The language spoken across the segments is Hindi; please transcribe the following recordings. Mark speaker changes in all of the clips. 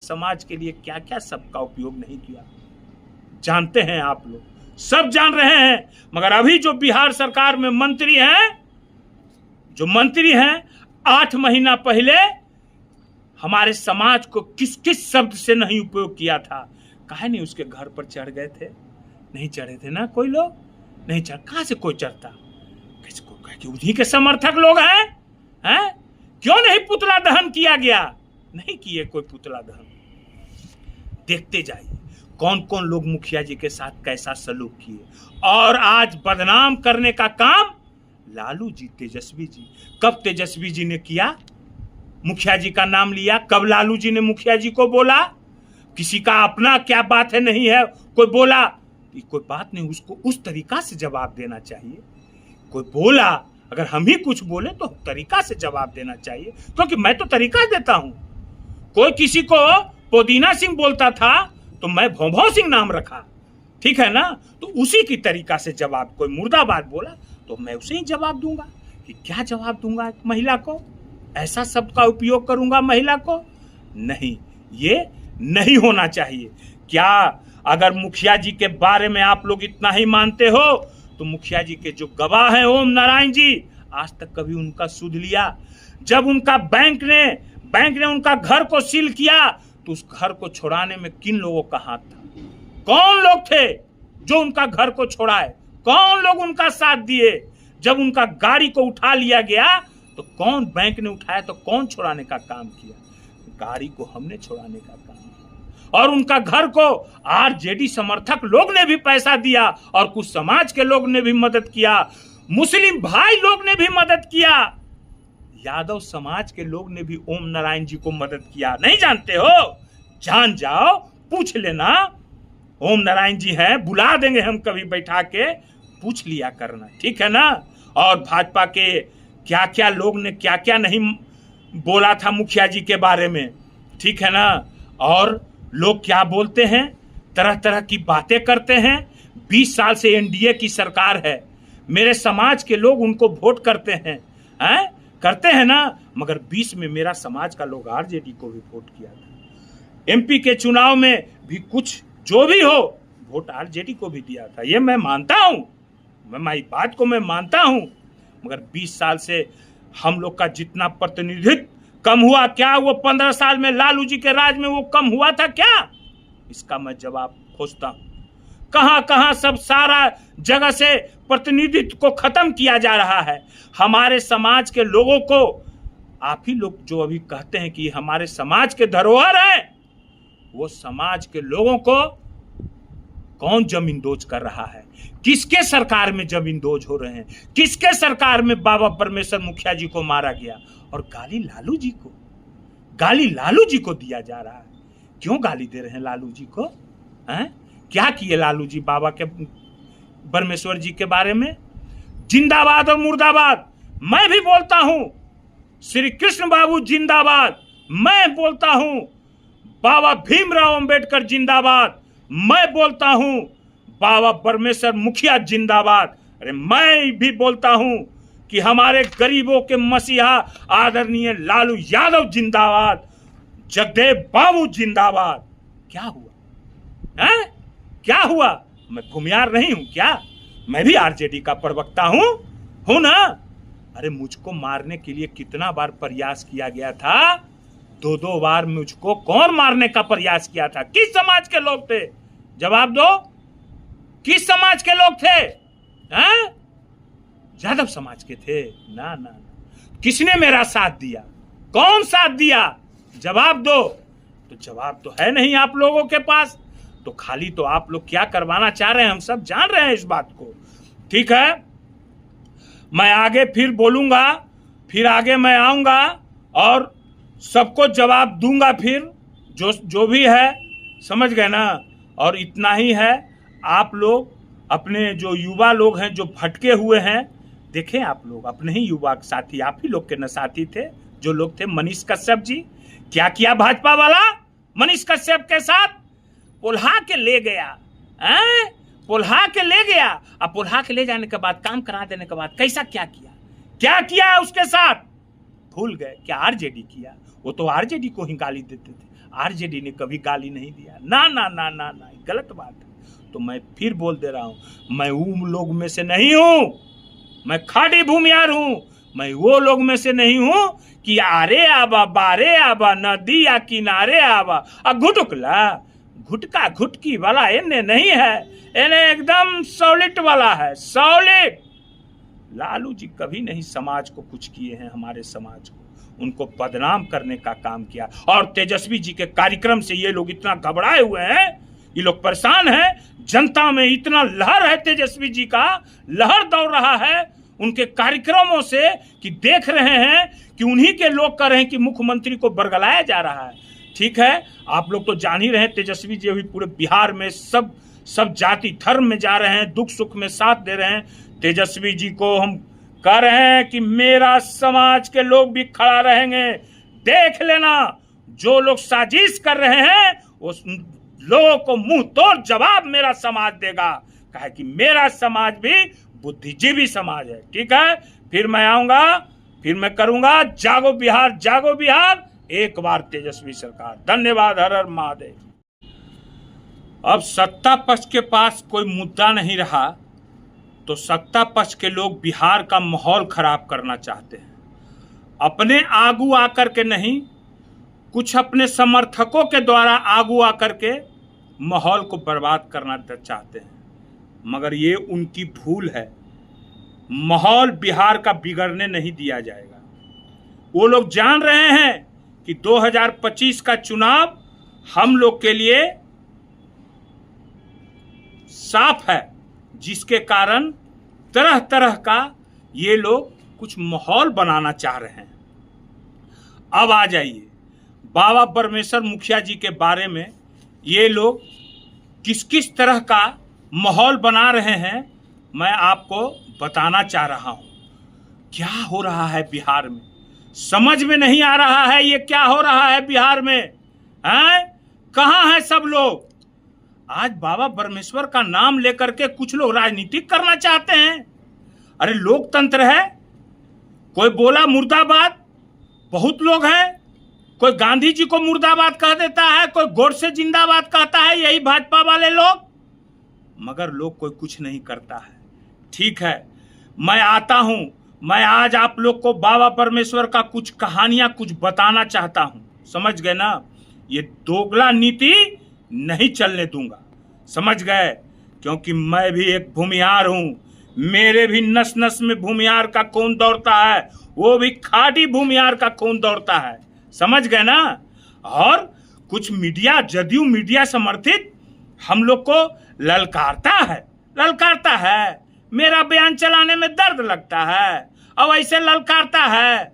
Speaker 1: समाज के लिए क्या क्या सबका उपयोग नहीं किया, जानते हैं आप लोग, सब जान रहे हैं। मगर अभी जो बिहार सरकार में मंत्री हैं 8 महीना पहले हमारे समाज को किस किस शब्द से नहीं उपयोग किया था, काहे नहीं उसके घर पर चढ़ गए थे? नहीं चढ़े थे ना, कोई लोग नहीं चढ़, कहां से कोई चढ़ता? किसको कह कि उन्हीं के समर्थक लोग हैं? क्यों नहीं पुतला दहन किया गया? नहीं किए कोई पुतला दहन। देखते जाइए कौन कौन लोग मुखिया जी के साथ कैसा सलूक किए, और आज बदनाम करने का काम लालू जी, तेजस्वी जी। कब तेजस्वी जी ने किया? मुखिया जी का नाम लिया। कब लालू जी ने मुखिया जी को बोला? किसी का अपना क्या बात है, नहीं है कोई बोला कि कोई बात नहीं, उसको उस तरीका से जवाब देना चाहिए। कोई बोला, अगर हम ही कुछ बोले तो तरीका से जवाब देना चाहिए, क्योंकि मैं तो तरीका देता हूं। कोई किसी को पुदीना सिंह बोलता था तो मैं भौभौ सिंह नाम रखा, ठीक है ना? तो उसी की तरीका से जवाब, कोई मुर्दाबाद बोला तो मैं उसे ही जवाब दूंगा। कि क्या जवाब दूंगा महिला को? ऐसा शब्द का उपयोग करूंगा महिला को? नहीं, ये नहीं होना चाहिए। क्या अगर मुखिया जी के बारे में आप लोग इतना ही मानते हो तो मुखिया जी के जो गवाह हैं ओम नारायण जी, आज तक कभी उनका सुध लिया? जब उनका बैंक ने उनका घर को सील किया तो उस घर को छुड़ाने में किन लोगों का हाथ था? कौन लोग थे जो उनका घर को छुड़ाए? कौन लोग उनका साथ दिए? जब उनका गाड़ी को उठा लिया गया तो कौन, बैंक ने उठाया तो कौन छुड़ाने का काम किया? गाड़ी को हमने छुड़ाने का काम किया। और उनका घर को आरजेडी समर्थक लोग ने भी पैसा दिया, और कुछ समाज के लोग ने भी मदद किया, मुस्लिम भाई लोग ने भी मदद किया, यादव समाज के लोग ने भी ओम नारायण जी को मदद किया। नहीं जानते हो? जान जाओ, पूछ लेना। ओम नारायण जी हैं, बुला देंगे हम कभी बैठा के, पूछ लिया करना, ठीक है ना? और भाजपा के क्या क्या लोग ने क्या क्या नहीं बोला था मुखिया जी के बारे में, ठीक है ना? और लोग क्या बोलते हैं, तरह तरह की बातें करते हैं। 20 साल से एनडीए की सरकार है, मेरे समाज के लोग उनको वोट करते हैं ना? मगर 20 में मेरा समाज का लोग आरजेडी को भी वोट किया था। एमपी के चुनाव में भी कुछ जो भी हो, वोट आरजेडी को भी दिया था। ये मैं मानता हूं, मैं बात को मैं मानता हूं। मगर 20 साल से हम लोग का जितना प्रतिनिधित्व कम हुआ क्या? वो 15 साल में लालू जी के राज में वो कम हुआ था क्या? इसका मैं जवाब खोजता हूं। कहां कहां सब सारा जगह से प्रतिनिधित्व को खत्म किया जा रहा है। हमारे समाज के लोगों को, आप ही लोग जो अभी कहते हैं कि हमारे समाज के धरोहर है, वो समाज के लोगों को कौन जमींदोज कर रहा है? किसके सरकार में जमींदोज हो रहे हैं? किसके सरकार में बाबा परमेश्वर मुखिया जी को मारा गया? और गाली लालू जी को दिया जा रहा है। क्यों गाली दे रहे हैं लालू जी को? क्या किए लालू जी बाबा के परमेश्वर जी के बारे में? जिंदाबाद और मुर्दाबाद मैं भी बोलता हूं। श्री कृष्ण बाबू जिंदाबाद मैं बोलता हूं। बाबा भीमराव अंबेडकर जिंदाबाद मैं बोलता हूं। बाबा परमेश्वर मुखिया जिंदाबाद। अरे मैं भी बोलता हूं कि हमारे गरीबों के मसीहा आदरणीय लालू यादव जिंदाबाद, जगदेव बाबू जिंदाबाद। क्या हुआ? क्या हुआ? मैं भूमियार नहीं हूं क्या? मैं भी आरजेडी का प्रवक्ता हूं ना? अरे मुझको मारने के लिए कितना बार प्रयास किया गया था? 2 बार मुझको कौन मारने का प्रयास किया था? किस समाज के लोग थे? जवाब दो, किस समाज के लोग थे? यादव समाज के थे? ना। किसने मेरा साथ दिया? कौन साथ दिया? जवाब दो। तो जवाब तो है नहीं आप लोगों के पास। तो खाली तो आप लोग क्या करवाना चाह रहे हैं हम सब जान रहे हैं इस बात को, ठीक है? मैं आगे फिर बोलूंगा, फिर आगे मैं आऊंगा और सबको जवाब दूंगा फिर, जो भी है, समझ गए ना? और इतना ही है, आप लोग अपने जो युवा लोग हैं जो भटके हुए हैं, देखें आप लोग अपने ही युवा साथी, आप ही लोग के न साथी थे जो लोग थे। मनीष कश्यप जी क्या किया भाजपा वाला मनीष कश्यप के साथ? पुल्हा के ले गया, पुल्हा के ले गया। अब पुल्हा के ले जाने के बाद, काम करा देने के बाद कैसा क्या किया उसके साथ? भूल गए क्या? आरजेडी किया। वो तो आरजेडी को ही गाली देते थे। आरजेडी ने कभी गाली नहीं दिया। ना ना ना ना ना, गलत बात है। तो मैं फिर बोल दे रहा हूं, मैं उन लोग में से नहीं हूं, मैं खाड़ी भूमियार हूं। मैं वो लोग में से नहीं हूं कि आरे आबा बारे आबा नदी या किनारे आबा घुटुकला घुटका घुटकी वाला इन्हें नहीं है, इन्हें एकदम सॉलिड वाला है, सॉलिड। लालू जी कभी नहीं समाज को कुछ किए हैं, हमारे समाज को उनको बदनाम करने का काम किया। और तेजस्वी जी के कार्यक्रम से ये लोग इतना घबराए हुए हैं, ये लोग परेशान हैं। जनता में इतना लहर है, तेजस्वी जी का लहर दौड़ रहा है उनके कार्यक्रमों से, कि देख रहे हैं कि उन्हीं के लोग कह रहे हैं कि मुख्यमंत्री को बरगलाया जा रहा है। ठीक है, आप लोग तो जान ही रहे हैं, तेजस्वी जी अभी पूरे बिहार में सब जाति धर्म में जा रहे हैं, दुख सुख में साथ दे रहे हैं। तेजस्वी जी को हम कह रहे हैं कि मेरा समाज के लोग भी खड़ा रहेंगे। देख लेना, जो लोग साजिश कर रहे हैं उस लोगों को मुंह तोड़ जवाब मेरा समाज देगा। कहा कि मेरा समाज भी बुद्धिजीवी समाज है। ठीक है, फिर मैं आऊंगा, फिर मैं करूंगा जागो बिहार, जागो बिहार, एक बार तेजस्वी सरकार। धन्यवाद। हर हर महादेव। अब सत्ता पक्ष के पास कोई मुद्दा नहीं रहा, तो सत्ता पक्ष के लोग बिहार का माहौल खराब करना चाहते हैं। अपने आगू आकर के नहीं, कुछ अपने समर्थकों के द्वारा आगू आकर के माहौल को बर्बाद करना चाहते हैं, मगर ये उनकी भूल है। माहौल बिहार का बिगड़ने नहीं दिया जाएगा। वो लोग जान रहे हैं कि 2025 का चुनाव हम लोग के लिए साफ है, जिसके कारण तरह तरह का ये लोग कुछ माहौल बनाना चाह रहे हैं। अब आ जाइए बाबा परमेश्वर मुखिया जी के बारे में, ये लोग किस किस तरह का माहौल बना रहे हैं, मैं आपको बताना चाह रहा हूं। क्या हो रहा है बिहार में, समझ में नहीं आ रहा है। ये क्या हो रहा है बिहार में, हैं? कहां है सब लोग? आज बाबा परमेश्वर का नाम लेकर के कुछ लोग राजनीतिक करना चाहते हैं। अरे लोकतंत्र है, कोई बोला मुर्दाबाद, बहुत लोग हैं। कोई गांधी जी को मुर्दाबाद कह देता है, कोई गोडसे जिंदाबाद कहता है, यही भाजपा वाले लोग, मगर लोग कोई कुछ नहीं करता है। ठीक है, मैं आता हूं, मैं आज आप लोग को बाबा परमेश्वर का कुछ कहानियां कुछ बताना चाहता हूं। समझ गए ना? ये दोगला नीति नहीं चलने दूंगा, समझ गए? क्योंकि मैं भी एक भूमिहार हूं, मेरे भी नस नस में भूमिहार का खून दौड़ता है, वो भी खाटी भूमिहार का खून दौड़ता है। समझ गए ना? और कुछ मीडिया, जदयू मीडिया समर्थित हम लोग को ललकारता है। मेरा बयान चलाने में दर्द लगता है, अब ऐसे ललकारता है।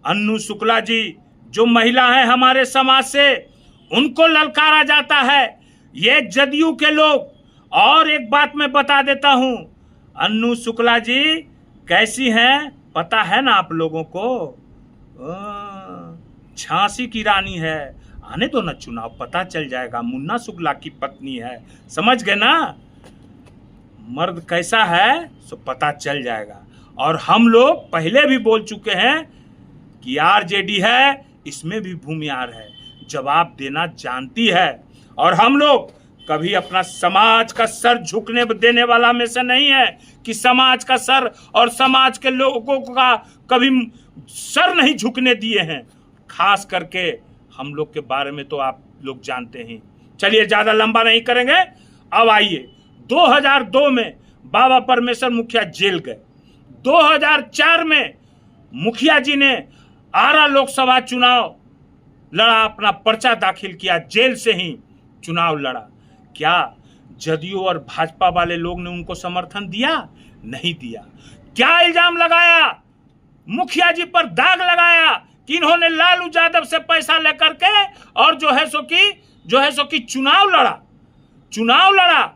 Speaker 1: अन्नू शुक्ला जी जो महिला है हमारे समाज से, उनको ललकारा जाता है, ये जदयू के लोग। और एक बात मैं बता देता हूं, अन्नू शुक्ला जी कैसी हैं पता है ना आप लोगों को? झांसी की रानी है। आने दो ना चुनाव, पता चल जाएगा। मुन्ना शुक्ला की पत्नी है, समझ गए ना? मर्द कैसा है सो पता चल जाएगा। और हम लोग पहले भी बोल चुके हैं कि आरजेडी है, इसमें भी भूमिहार है, जवाब देना जानती है। और हम लोग कभी अपना समाज का सर झुकने देने वाला में से नहीं है कि समाज का सर और समाज के लोगों का कभी सर नहीं झुकने दिए हैं। खास करके हम लोग के बारे में तो आप लोग जानते हैं। चलिए ज्यादा लंबा नहीं करेंगे, अब आइए 2002 में बाबा परमेश्वर मुखिया जेल गए। 2004 में मुखिया जी ने आरा लोकसभा चुनाव लड़ा, अपना पर्चा दाखिल किया, जेल से ही चुनाव लड़ा। क्या जदयू और भाजपा वाले लोग ने उनको समर्थन दिया? नहीं दिया। क्या इल्जाम लगाया? मुखिया जी पर दाग लगाया कि इन्होंने लालू यादव से पैसा लेकर के और जो है सो कि चुनाव लड़ा।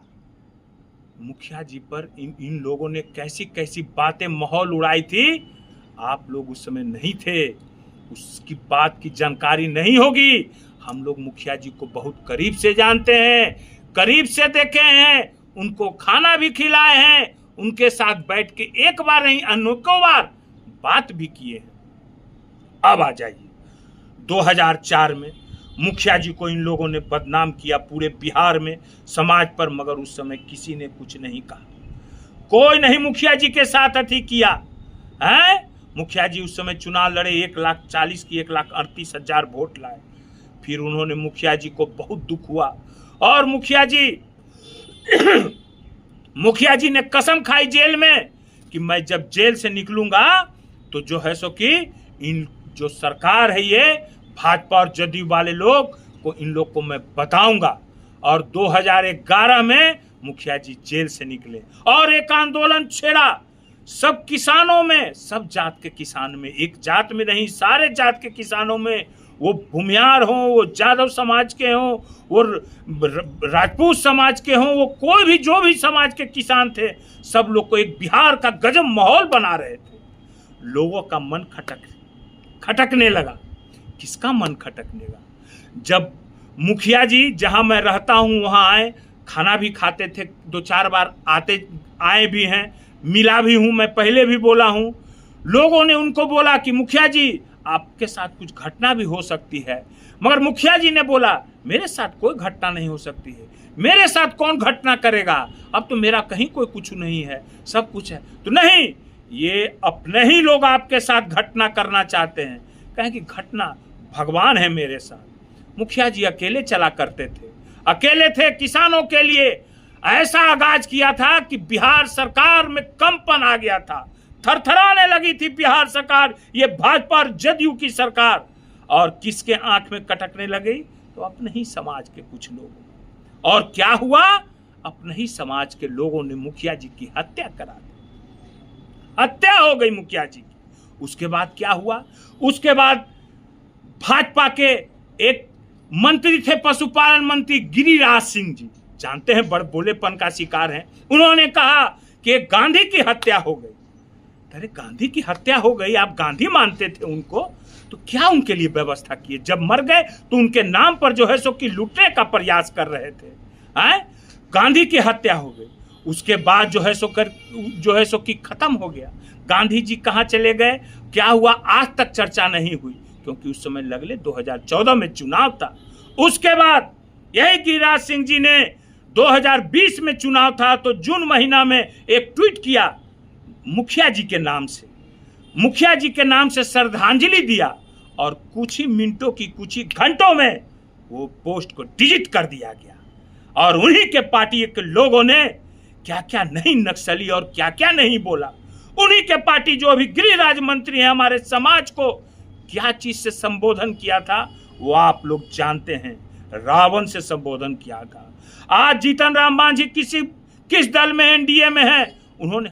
Speaker 1: मुखिया जी पर इन लोगों ने कैसी कैसी बातें माहौल उड़ाई थी, आप लोग उस समय नहीं थे, उसकी बात की जानकारी नहीं होगी। हम लोग मुखिया जी को बहुत करीब से जानते हैं, करीब से देखे हैं, उनको खाना भी खिलाए हैं, उनके साथ बैठ के एक बार नहीं अनेकों बार बात भी किए हैं। अब आ जाइए 2004 में मुखिया जी को इन लोगों ने बदनाम किया पूरे बिहार में, समाज पर, मगर उस समय किसी ने कुछ नहीं कहा। कोई नहीं मुखिया जी के साथ अथी किया है। मुखिया जी उस समय चुनाव लड़े, 1,40,000 की 1,38,000 वोट लाए। फिर उन्होंने, मुखिया जी को बहुत दुख हुआ और मुखिया जी ने कसम खाई जेल में कि मैं जब जेल से निकलूंगा तो जो है सो कि इन जो सरकार है ये भाजपा और जदयू वाले लोग को, इन लोग को मैं बताऊंगा। और 2011 में मुखिया जी जेल से निकले और एक आंदोलन छेड़ा सब किसानों में, सब जात के किसान में, एक जात में नहीं, सारे जात के किसानों में, वो भूमियार हों, वो यादव समाज के हों, वो राजपूत समाज के हों, वो कोई भी जो भी समाज के किसान थे, सब लोग को एक बिहार का गजब माहौल बना रहे थे। लोगों का मन खटकने लगा। किसका मन खटकने लगा? जब मुखिया जी जहां मैं रहता हूं वहां आए, खाना भी खाते थे, 2-4 बार आए भी हैं, मिला भी हूं, मैं पहले भी बोला हूं। लोगों ने उनको बोला कि मुखिया जी आपके साथ कुछ घटना भी हो सकती है, मगर मुखिया जी ने बोला मेरे साथ कोई घटना नहीं हो सकती है, मेरे साथ कौन घटना करेगा, अब तो मेरा कहीं कोई कुछ नहीं है, सब कुछ है। तो नहीं, ये अपने ही लोग आपके साथ घटना करना चाहते हैं। कहें कि घटना भगवान है मेरे साथ। मुखिया जी अकेले चला करते थे, अकेले थे, किसानों के लिए ऐसा आगाज किया था कि बिहार सरकार में कंपन आ गया था, थरथराने लगी थी बिहार सरकार, ये भाजपा और जदयू की सरकार। और किसके आंख में कटकने लगी? तो अपने ही समाज के कुछ लोग। और क्या हुआ? अपने ही समाज के लोगों ने मुखिया जी की हत्या करा दी, हत्या हो गई मुखिया जी की। उसके बाद क्या हुआ? उसके बाद भाजपा के एक मंत्री थे, पशुपालन मंत्री गिरिराज सिंह जी, जानते हैं बड़ बोलेपन का शिकार हैं। उन्होंने कहा कि गांधी की हत्या हो गई। अरे गांधी की हत्या हो गई, आप गांधी मानते थे उनको, तो क्या उनके लिए व्यवस्था किए? जब मर गए तो उनके नाम पर जो है सो कि लूटने का प्रयास कर रहे थे। गांधी की हत्या हो गई, उसके बाद जो है सो कि खत्म हो गया। गांधी जी कहाँ चले गए, क्या हुआ, आज तक चर्चा नहीं हुई, क्योंकि उस समय लगले 2014 में चुनाव था। उसके बाद यही गिरिराज सिंह जी ने 2020 में चुनाव था तो जून महीना में एक ट्वीट किया, मुखिया जी के नाम से श्रद्धांजलि दिया, और कुछ ही मिनटों की, कुछ ही घंटों में वो पोस्ट को डिलीट कर दिया गया। और उन्हीं के पार्टी के लोगों ने क्या क्या नहीं नक्सली और क्या क्या नहीं बोला। उन्हीं के पार्टी जो अभी गृहराज मंत्री हैं, हमारे समाज को क्या चीज से संबोधन किया था वो आप लोग जानते हैं, रावण से संबोधन किया था। आज जीतन राम मांझी किस दल में, एनडीए में है, उन्होंने